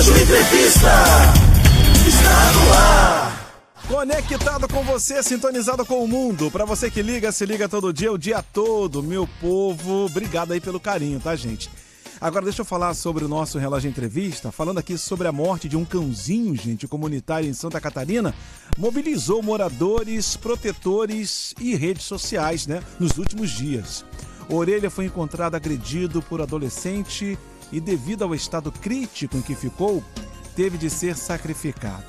Rádio Entrevista está no ar. Conectado com você, sintonizado com o mundo. Pra você que liga, se liga todo dia, o dia todo, meu povo. Obrigado aí pelo carinho, tá, gente? Agora deixa eu falar sobre o nosso Relógio Entrevista, falando aqui sobre a morte de um cãozinho, gente, comunitário em Santa Catarina. Mobilizou moradores, protetores e redes sociais, né, nos últimos dias. Orelha foi encontrado agredido por adolescente e, devido ao estado crítico em que ficou, teve de ser sacrificado.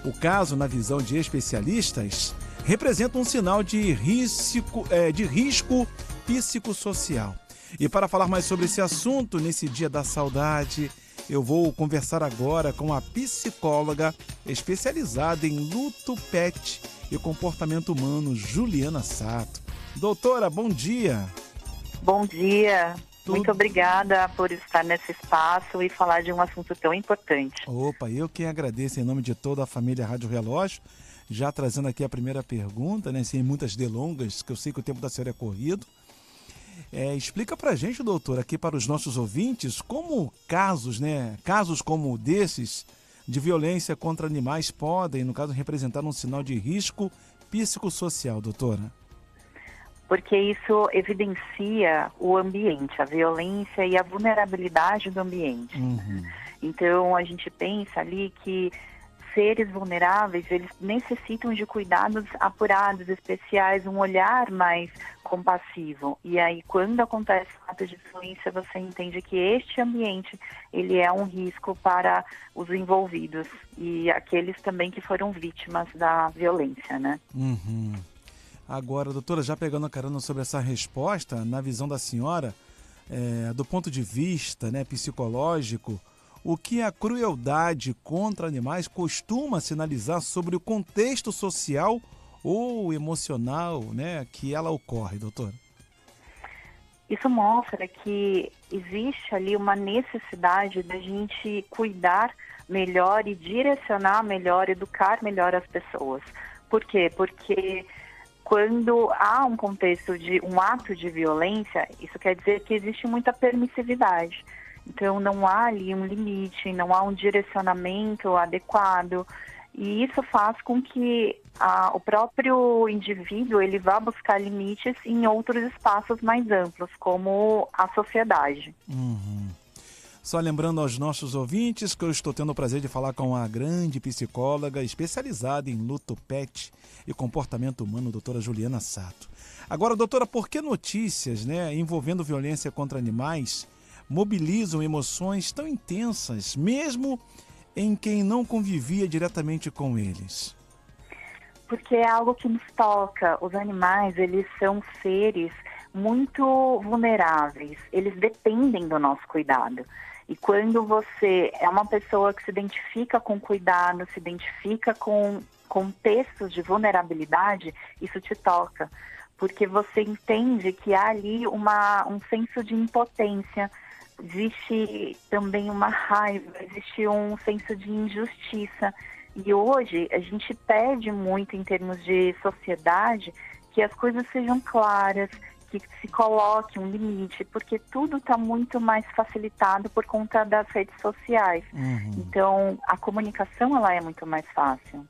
O caso, na visão de especialistas, representa um sinal de risco psicossocial. E para falar mais sobre esse assunto, nesse Dia da Saudade, eu vou conversar agora com a psicóloga especializada em luto pet e comportamento humano, Juliana Sato. Doutora, bom dia. Bom dia. Muito obrigada por estar nesse espaço e falar de um assunto tão importante. Opa, eu que agradeço em nome de toda a família Rádio Relógio, já trazendo aqui a primeira pergunta, né, sem muitas delongas, que eu sei que o tempo da senhora é corrido. Explica pra gente, doutor, aqui para os nossos ouvintes, como casos como desses de violência contra animais podem, no caso, representar um sinal de risco psicossocial, doutora. Porque isso evidencia o ambiente, a violência e a vulnerabilidade do ambiente. Então, a gente pensa ali que seres vulneráveis, eles necessitam de cuidados apurados, especiais, um olhar mais compassivo. E aí, quando acontece um ato de violência, você entende que este ambiente, ele é um risco para os envolvidos e aqueles também que foram vítimas da violência, né? Agora, doutora, já pegando a carona sobre essa resposta, na visão da senhora, do ponto de vista, né, psicológico, o que a crueldade contra animais costuma sinalizar sobre o contexto social ou emocional, né, que ela ocorre, doutora? Isso mostra que existe ali uma necessidade da gente cuidar melhor e direcionar melhor, educar melhor as pessoas. Por quê? Porque quando há um contexto de um ato de violência, isso quer dizer que existe muita permissividade. Então, não há ali um limite, não há um direcionamento adequado. E isso faz com que o próprio indivíduo ele vá buscar limites em outros espaços mais amplos, como a sociedade. Só lembrando aos nossos ouvintes que eu estou tendo o prazer de falar com a grande psicóloga especializada em luto pet e comportamento humano, doutora Juliana Sato. Agora, doutora, por que notícias, né, envolvendo violência contra animais mobilizam emoções tão intensas, mesmo em quem não convivia diretamente com eles? Porque é algo que nos toca. Os animais, eles são seres muito vulneráveis. Eles dependem do nosso cuidado. E quando você é uma pessoa que se identifica com cuidado, se identifica com contextos de vulnerabilidade, isso te toca. Porque você entende que há ali um senso de impotência, existe também uma raiva, existe um senso de injustiça. E hoje a gente pede muito em termos de sociedade que as coisas sejam claras, que se coloque um limite, porque tudo está muito mais facilitado por conta das redes sociais. Então, a comunicação ela é muito mais fácil.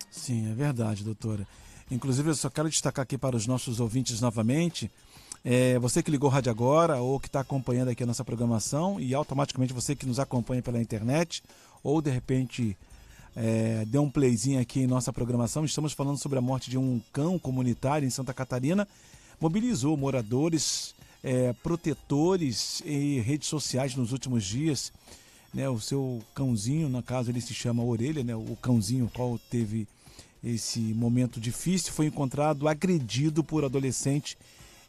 Sim, é verdade, doutora. Inclusive, eu só quero destacar aqui para os nossos ouvintes novamente, você que ligou o rádio agora ou que está acompanhando aqui a nossa programação e automaticamente você que nos acompanha pela internet ou de repente deu um playzinho aqui em nossa programação, estamos falando sobre a morte de um cão comunitário em Santa Catarina, mobilizou moradores, protetores e redes sociais nos últimos dias, né, o seu cãozinho, no caso ele se chama Orelha, né, o cãozinho qual teve esse momento difícil, foi encontrado agredido por adolescente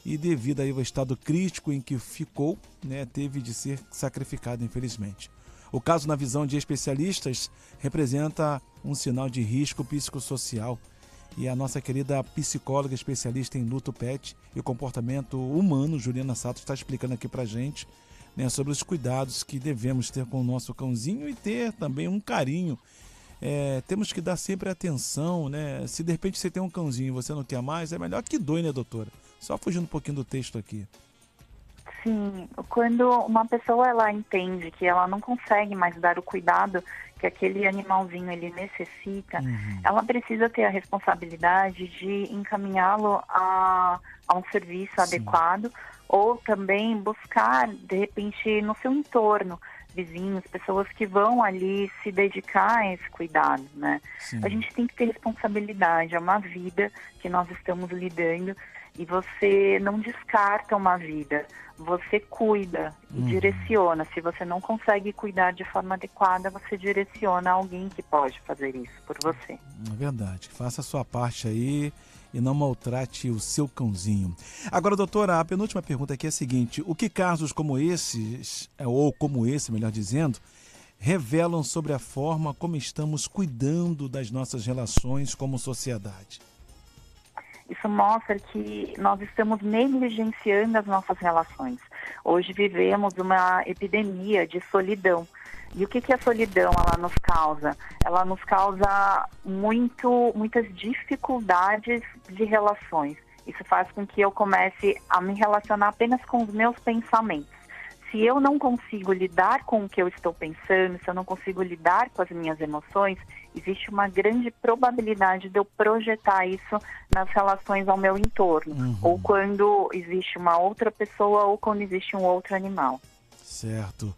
e devido aí ao estado crítico em que ficou, né, teve de ser sacrificado, infelizmente. O caso, na visão de especialistas, representa um sinal de risco psicossocial e a nossa querida psicóloga especialista em luto pet e comportamento humano, Juliana Sato, está explicando aqui pra gente, né, sobre os cuidados que devemos ter com o nosso cãozinho e ter também um carinho. Temos que dar sempre atenção, né? Se de repente você tem um cãozinho e você não quer mais, é melhor que doe, né, doutora? Só fugindo um pouquinho do texto aqui. Sim, quando uma pessoa ela entende que ela não consegue mais dar o cuidado que aquele animalzinho ele necessita, ela precisa ter a responsabilidade de encaminhá-lo a um serviço adequado, ou também buscar, de repente, no seu entorno, vizinhos, pessoas que vão ali se dedicar a esse cuidado, né? Sim. A gente tem que ter responsabilidade, é uma vida que nós estamos lidando e você não descarta uma vida, você cuida e direciona. Se você não consegue cuidar de forma adequada, você direciona alguém que pode fazer isso por você. É verdade. Faça a sua parte aí e não maltrate o seu cãozinho. Agora, doutora, a penúltima pergunta aqui é a seguinte: o que casos como esses, ou como esse, melhor dizendo, revelam sobre a forma como estamos cuidando das nossas relações como sociedade? Isso mostra que nós estamos negligenciando as nossas relações. Hoje vivemos uma epidemia de solidão. E o que a solidão ela nos causa? Ela nos causa muitas dificuldades de relações. Isso faz com que eu comece a me relacionar apenas com os meus pensamentos. Se eu não consigo lidar com o que eu estou pensando, se eu não consigo lidar com as minhas emoções, existe uma grande probabilidade de eu projetar isso nas relações ao meu entorno. Ou quando existe uma outra pessoa, ou quando existe um outro animal. Certo.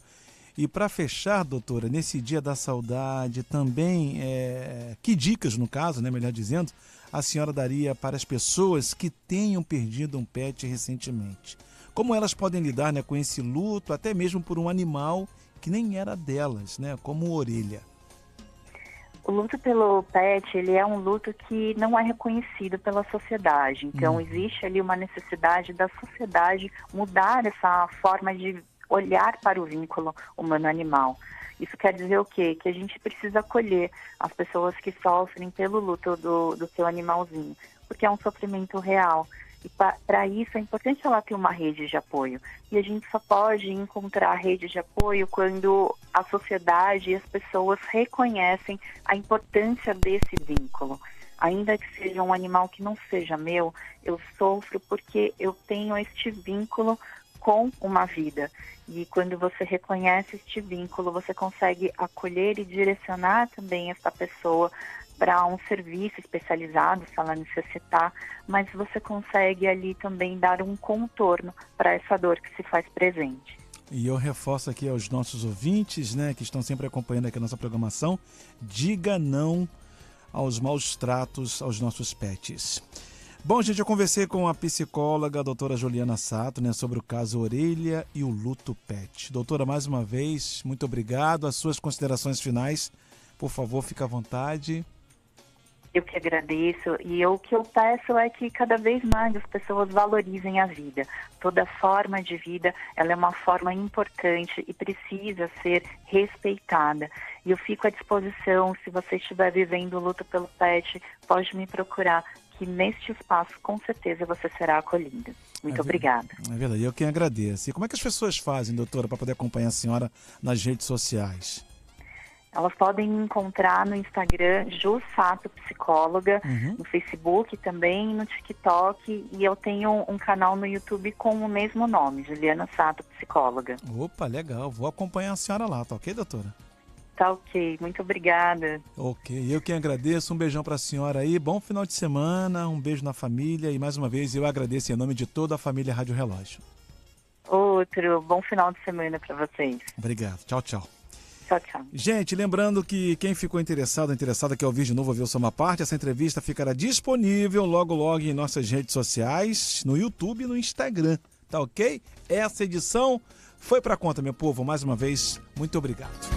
E para fechar, doutora, nesse Dia da Saudade, também, que dicas, no caso, né, melhor dizendo, a senhora daria para as pessoas que tenham perdido um pet recentemente? Como elas podem lidar, né, com esse luto, até mesmo por um animal que nem era delas, né, como Orelha? O luto pelo pet, ele é um luto que não é reconhecido pela sociedade. Então, existe ali uma necessidade da sociedade mudar essa forma de olhar para o vínculo humano-animal. Isso quer dizer o quê? Que a gente precisa acolher as pessoas que sofrem pelo luto do seu animalzinho, porque é um sofrimento real. E para isso é importante ela ter uma rede de apoio. E a gente só pode encontrar a rede de apoio quando a sociedade e as pessoas reconhecem a importância desse vínculo. Ainda que seja um animal que não seja meu, eu sofro porque eu tenho este vínculo com uma vida. E quando você reconhece este vínculo, você consegue acolher e direcionar também essa pessoa para um serviço especializado, se ela necessitar, mas você consegue ali também dar um contorno para essa dor que se faz presente. E eu reforço aqui aos nossos ouvintes, né, que estão sempre acompanhando aqui a nossa programação, diga não aos maus tratos aos nossos pets. Bom, gente, eu conversei com a psicóloga, a doutora Juliana Sato, né, sobre o caso Orelha e o luto pet. Doutora, mais uma vez, muito obrigado. As suas considerações finais, por favor, fique à vontade. Eu que agradeço, e o que eu peço é que cada vez mais as pessoas valorizem a vida. Toda forma de vida, ela é uma forma importante e precisa ser respeitada. E eu fico à disposição, se você estiver vivendo o luto pelo pet, pode me procurar, que neste espaço, com certeza, você será acolhida. Muito obrigada. É verdade, eu quem agradeço. E como é que as pessoas fazem, doutora, para poder acompanhar a senhora nas redes sociais? Elas podem me encontrar no Instagram, Ju Sato Psicóloga, no Facebook também, no TikTok, e eu tenho um canal no YouTube com o mesmo nome, Juliana Sato Psicóloga. Opa, legal. Vou acompanhar a senhora lá, tá ok, doutora? Tá ok, muito obrigada. Ok, eu quem agradeço, um beijão para a senhora aí, bom final de semana, um beijo na família e mais uma vez eu agradeço em nome de toda a família Rádio Relógio. Outro bom final de semana para vocês. Obrigado, tchau, tchau. Tchau, tchau. Gente, lembrando que quem ficou interessada, quer ouvir de novo, ouvir só uma parte, essa entrevista ficará disponível logo em nossas redes sociais, no YouTube e no Instagram, tá ok? Essa edição foi pra conta, meu povo, mais uma vez, muito obrigado.